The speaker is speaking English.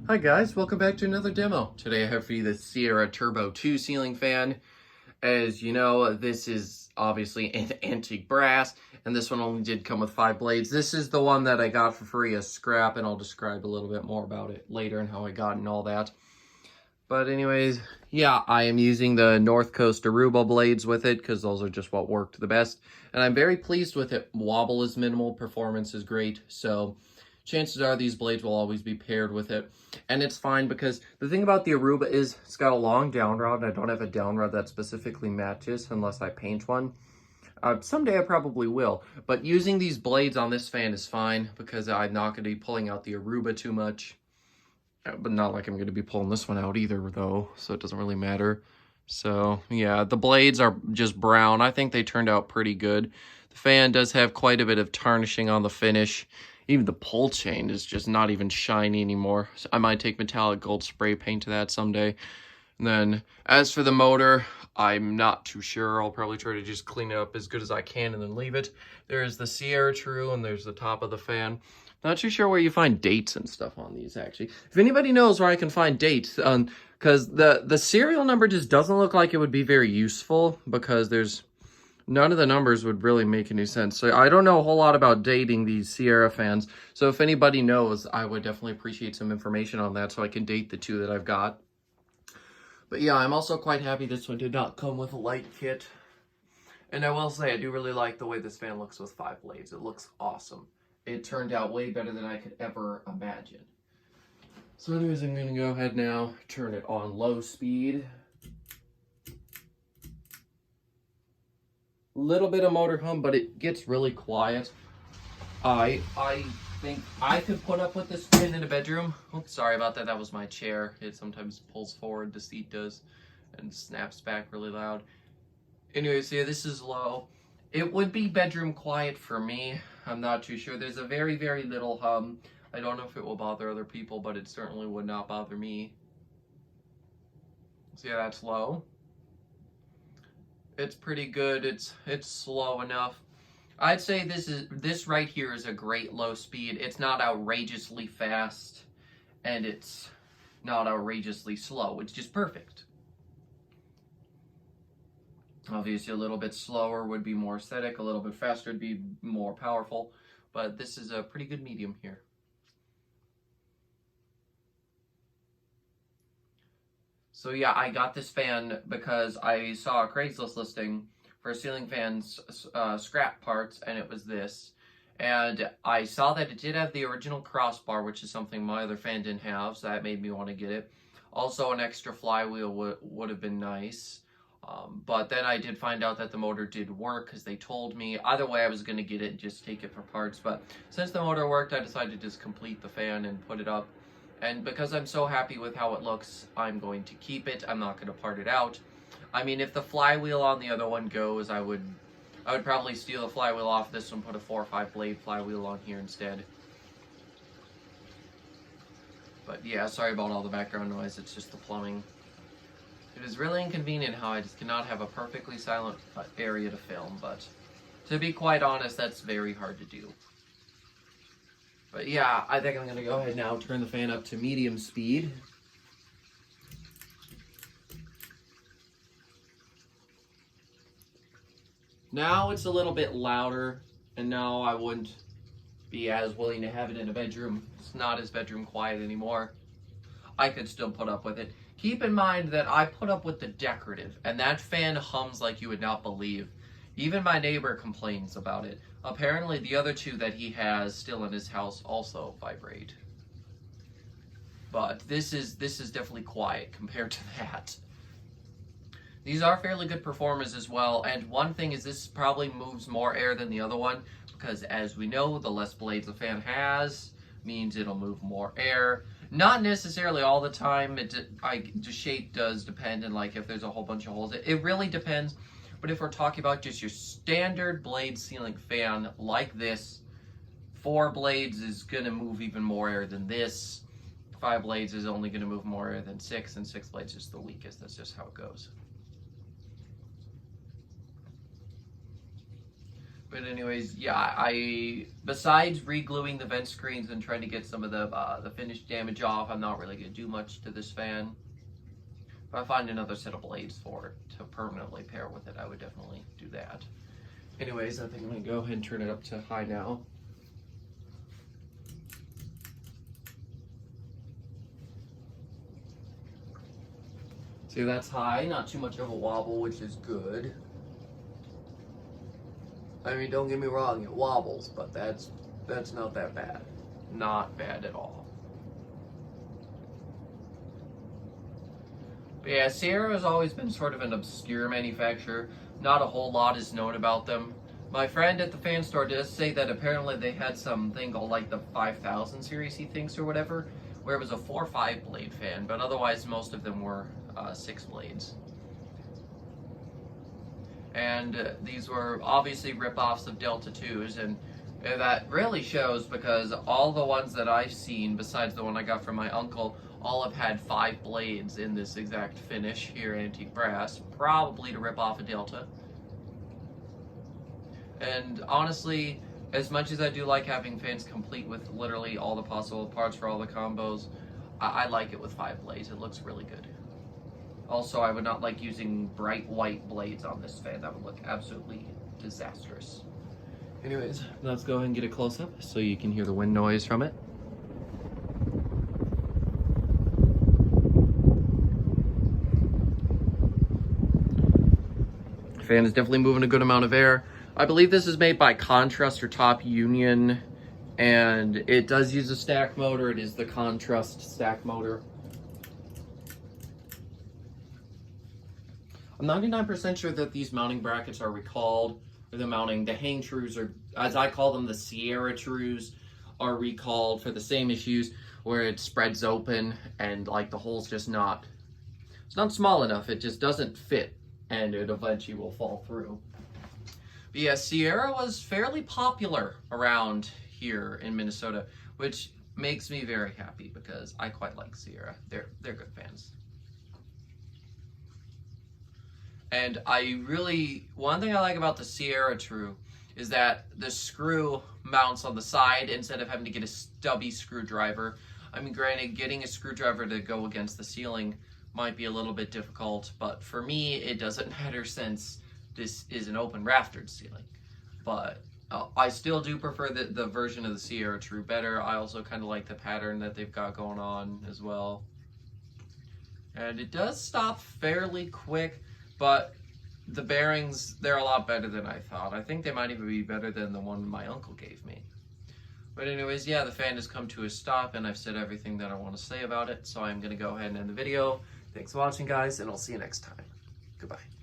Hi guys, welcome back to another demo. Today I have for you the Sierra Turbo 2 ceiling fan. As you know, this is obviously an antique brass, and this one only did come with 5 blades. This is the one that I got for free as scrap, and I'll describe a little bit more about it later and how I got and all that. But anyways, yeah, I am using the North Coast Aruba blades with it because those are just what worked the best. And I'm very pleased with it. Wobble is minimal, performance is great, so chances are these blades will always be paired with it. And it's fine because the thing about the Aruba is it's got a long down rod, and I don't have a down rod that specifically matches unless I paint one. Someday I probably will, but using these blades on this fan is fine because I'm not going to be pulling out the Aruba too much. But not like I'm going to be pulling this one out either, though, so it doesn't really matter. So, yeah, the blades are just brown. I think they turned out pretty good. The fan does have quite a bit of tarnishing on the finish. Even the pull chain is just not even shiny anymore. So I might take metallic gold spray paint to that someday. And then, as for the motor, I'm not too sure. I'll probably try to just clean it up as good as I can and then leave it. There's the Sierra True, and there's the top of the fan. Not too sure where you find dates and stuff on these, actually. If anybody knows where I can find dates, because the serial number just doesn't look like it would be very useful, because there's none of the numbers would really make any sense. So I don't know a whole lot about dating these Sierra fans. So if anybody knows, I would definitely appreciate some information on that so I can date the two that I've got. But yeah, I'm also quite happy this one did not come with a light kit. And I will say, I do really like the way this fan looks with 5 blades. It looks awesome. It turned out way better than I could ever imagine. So anyways, I'm going to go ahead now, turn it on low speed. Little bit of motor hum, but it gets really quiet. I think I could put up with this fan in a bedroom. Oops, sorry about that. That was my chair. It sometimes pulls forward, the seat does, and snaps back really loud. Anyways, yeah, this is low. It would be bedroom quiet for me. I'm not too sure. There's a very, very little hum. I don't know if it will bother other people, but it certainly would not bother me. So yeah, that's low. It's pretty good. It's slow enough. I'd say this right here is a great low speed. It's not outrageously fast, and it's not outrageously slow. It's just perfect. Obviously, a little bit slower would be more aesthetic, a little bit faster would be more powerful, but this is a pretty good medium here. So yeah, I got this fan because I saw a Craigslist listing for ceiling fans scrap parts, and it was this. And I saw that it did have the original crossbar, which is something my other fan didn't have, so that made me want to get it. Also, an extra flywheel would have been nice. But then I did find out that the motor did work because they told me. Either way, I was going to get it and just take it for parts. But since the motor worked, I decided to just complete the fan and put it up. And because I'm so happy with how it looks, I'm going to keep it. I'm not going to part it out. I mean, if the flywheel on the other one goes, I would probably steal the flywheel off this one, put a 4 or 5 blade flywheel on here instead. But yeah, sorry about all the background noise. It's just the plumbing. It is really inconvenient how I just cannot have a perfectly silent area to film, but to be quite honest, that's very hard to do. But yeah, I think I'm going to go ahead now, turn the fan up to medium speed. Now it's a little bit louder, and now I wouldn't be as willing to have it in a bedroom. It's not as bedroom quiet anymore. I could still put up with it. Keep in mind that I put up with the decorative, and that fan hums like you would not believe. Even my neighbor complains about it. Apparently, the other two that he has still in his house also vibrate. But this is definitely quiet compared to that. These are fairly good performers as well, and one thing is this probably moves more air than the other one, because as we know, the less blades a fan has means it'll move more air. Not necessarily all the time. The shape does depend, and like if there's a whole bunch of holes, it really depends. But if we're talking about just your standard blade ceiling fan like this, 4 blades is gonna move even more air than this. 5 blades is only gonna move more air than 6, and 6 blades is the weakest. That's just how it goes. But anyways, yeah, I besides re-gluing the vent screens and trying to get some of the finish damage off, I'm not really gonna do much to this fan. If I find another set of blades for it to permanently pair with it, I would definitely do that. Anyways, I think I'm gonna go ahead and turn it up to high now. See, that's high, not too much of a wobble, which is good. I mean, don't get me wrong, it wobbles, but that's not that bad. Not bad at all. But yeah, Sierra has always been sort of an obscure manufacturer. Not a whole lot is known about them. My friend at the fan store does say that apparently they had something called like the 5000 series, he thinks, or whatever, where it was a 4 or 5 blade fan, but otherwise most of them were 6 blades. And these were obviously rip-offs of Delta 2s, and that really shows because all the ones that I've seen, besides the one I got from my uncle, all have had 5 blades in this exact finish here at Antique Brass, probably to rip off a Delta. And honestly, as much as I do like having fans complete with literally all the possible parts for all the combos, I like it with 5 blades. It looks really good. Also, I would not like using bright white blades on this fan. That would look absolutely disastrous. Anyways, let's go ahead and get a close-up so you can hear the wind noise from it. The fan is definitely moving a good amount of air. I believe this is made by Contrast or Top Union, and it does use a stack motor. It is the Contrast stack motor. I'm 99% sure that these mounting brackets are recalled, or the hang trues, or as I call them, the Sierra trues, are recalled for the same issues where it spreads open and like the hole's just it's not small enough, it just doesn't fit and it eventually will fall through. But yeah, Sierra was fairly popular around here in Minnesota, which makes me very happy because I quite like Sierra. They're good fans. And one thing I like about the Sierra True is that the screw mounts on the side instead of having to get a stubby screwdriver. I mean, granted, getting a screwdriver to go against the ceiling might be a little bit difficult, but for me, it doesn't matter since this is an open raftered ceiling. But I still do prefer the version of the Sierra True better. I also kind of like the pattern that they've got going on as well. And it does stop fairly quick, but the bearings, they're a lot better than I thought. I think they might even be better than the one my uncle gave me. But anyways, yeah, the fan has come to a stop, and I've said everything that I want to say about it, so I'm going to go ahead and end the video. Thanks for watching, guys, and I'll see you next time. Goodbye.